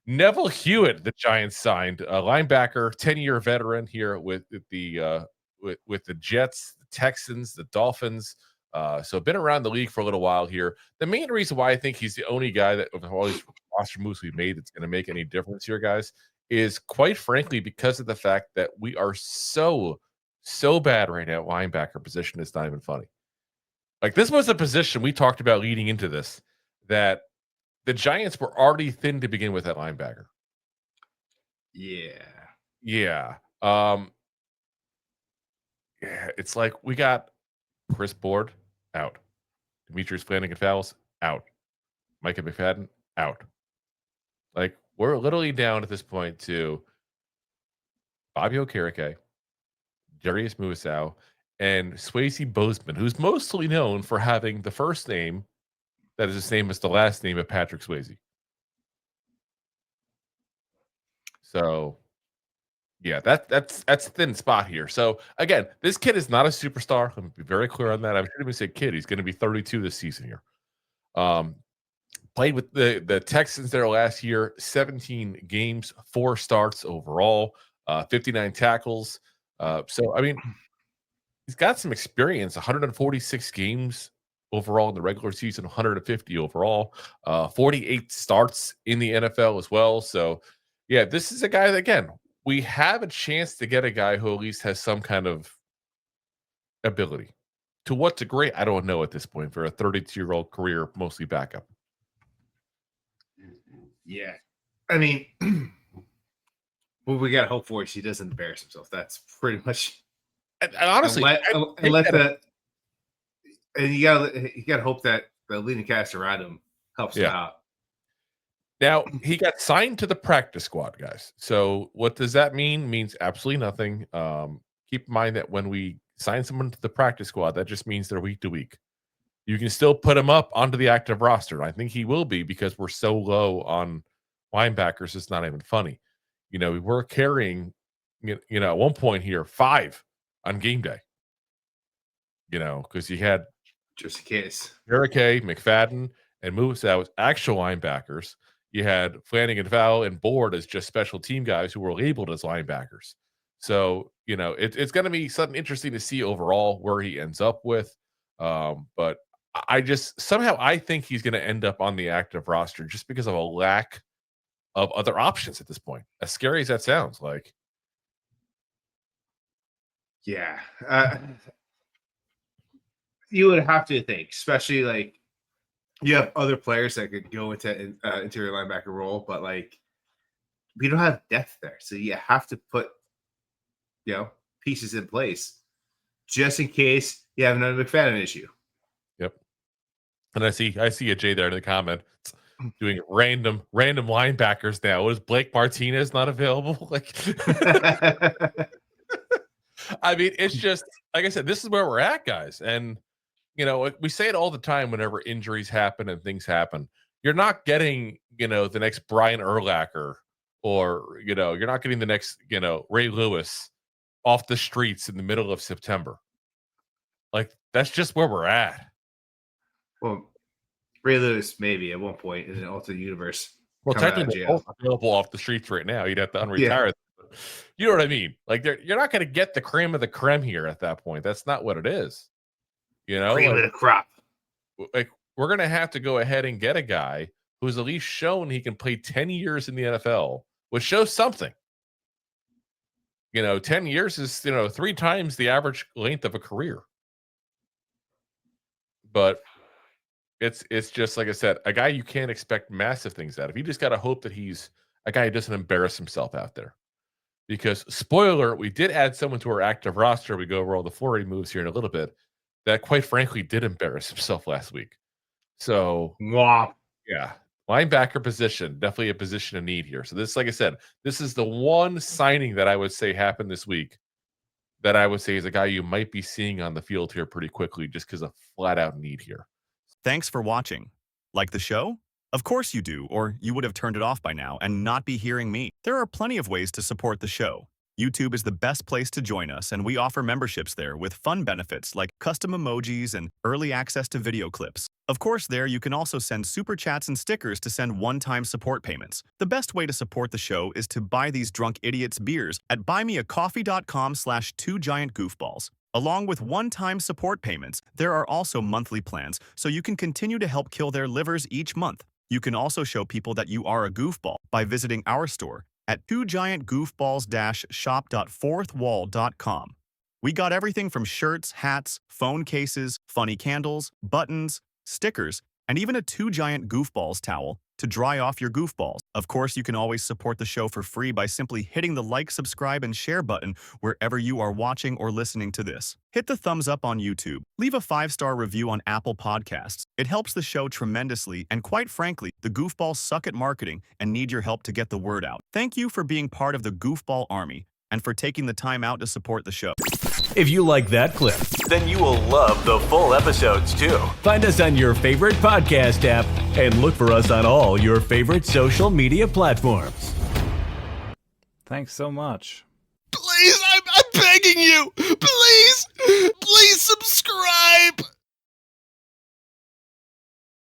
Neville Hewitt, the Giants signed a linebacker, 10-year veteran here with the Jets, the Texans, the Dolphins. So been around the league for a little while here. The main reason why I think he's the only guy that of all these roster moves we've made that's going to make any difference here, guys, is quite frankly because of the fact that we are so bad right now at linebacker position. It's not even funny. Like this was a position we talked about leading into this that the Giants were already thin to begin with at linebacker. Yeah. Yeah. Yeah, it's like we got Chris Board out. Demetrius Flanagan-Fowles out. Micah McFadden out. Like we're literally down at this point to Bobby Okereke, Darius Muasau, and Swayze Bozeman, who's mostly known for having the first name that is the same as the last name of Patrick Swayze. So yeah, that's a thin spot here. So again, this kid is not a superstar. Let me be very clear on that. I shouldn't even say kid. He's going to be 32 this season here. Played with the Texans there last year, 17 games, 4 starts overall, 59 tackles. So I mean, he's got some experience. 146 games overall in the regular season, 150 overall, 48 starts in the NFL as well. So yeah, this is a guy that again we have a chance to get a guy who at least has some kind of ability. To what degree, I don't know at this point for a 32-year-old career, mostly backup. Yeah. I mean, what we got to hope for is he doesn't embarrass himself. That's pretty much. And honestly, and you gotta hope that the leading cast around him helps him out. Now, he got signed to the practice squad, guys. So what does that mean? Means absolutely nothing. Keep in mind that when we sign someone to the practice squad, that just means they're week to week. You can still put him up onto the active roster. I think he will be because we're so low on linebackers. It's not even funny. You know, we were carrying, at one point here, 5 on game day. You know, because you had just in case Okereke, McFadden, and Musa was actual linebackers. You had Flanagan-Fowles and Board as just special team guys who were labeled as linebackers. So, it's going to be something interesting to see overall where he ends up with. But I think he's going to end up on the active roster just because of a lack of other options at this point. As scary as that sounds, like. Yeah. You would have to think, especially like you have other players that could go into interior linebacker role, but like we don't have depth there. So you have to put, pieces in place just in case you have another McFadden issue. Yep. And I see a Jay there in the comment doing random linebackers now. Is Blake Martinez not available? Like, I mean, it's just like I said, this is where we're at, guys. And we say it all the time whenever injuries happen and things happen. You're not getting, the next Brian Urlacher or, you're not getting the next, Ray Lewis off the streets in the middle of September. Like, that's just where we're at. Well, Ray Lewis maybe at one point in an alternate universe. Well, technically, both available off the streets right now. You'd have to unretire them. You know what I mean? Like, you're not going to get the creme of the creme here at that point. That's not what it is. Cream of the crop. Like, we're going to have to go ahead and get a guy who's at least shown he can play 10 years in the NFL, which shows something. 10 years is, 3 times the average length of a career. But it's just, like I said, a guy you can't expect massive things out of. You just got to hope that he's a guy who doesn't embarrass himself out there. Because, spoiler, we did add someone to our active roster. We go over all the flurry moves here in a little bit. That, quite frankly, did embarrass himself last week. So, yeah, linebacker position, definitely a position of need here. So this, like I said, this is the one signing that I would say happened this week that I would say is a guy you might be seeing on the field here pretty quickly just because of flat out need here. Thanks for watching. Like the show? Of course you do, or you would have turned it off by now and not be hearing me. There are plenty of ways to support the show. YouTube is the best place to join us, and we offer memberships there with fun benefits like custom emojis and early access to video clips. Of course, there you can also send super chats and stickers to send one-time support payments. The best way to support the show is to buy these drunk idiots beers at buymeacoffee.com/2giantgoofballs. Along with one-time support payments, there are also monthly plans, so you can continue to help kill their livers each month. You can also show people that you are a goofball by visiting our store at 2giantgoofballs-shop.fourthwall.com. We got everything from shirts, hats, phone cases, funny candles, buttons, stickers, and even a 2 Giant Goofballs towel to dry off your goofballs. Of course, you can always support the show for free by simply hitting the like, subscribe, and share button wherever you are watching or listening to this. Hit the thumbs up on YouTube. Leave a 5-star review on Apple Podcasts. It helps the show tremendously, and quite frankly, the goofballs suck at marketing and need your help to get the word out. Thank you for being part of the Goofball Army and for taking the time out to support the show. If you like that clip, then you will love the full episodes too. Find us on your favorite podcast app and look for us on all your favorite social media platforms. Thanks so much. Please, I'm begging you.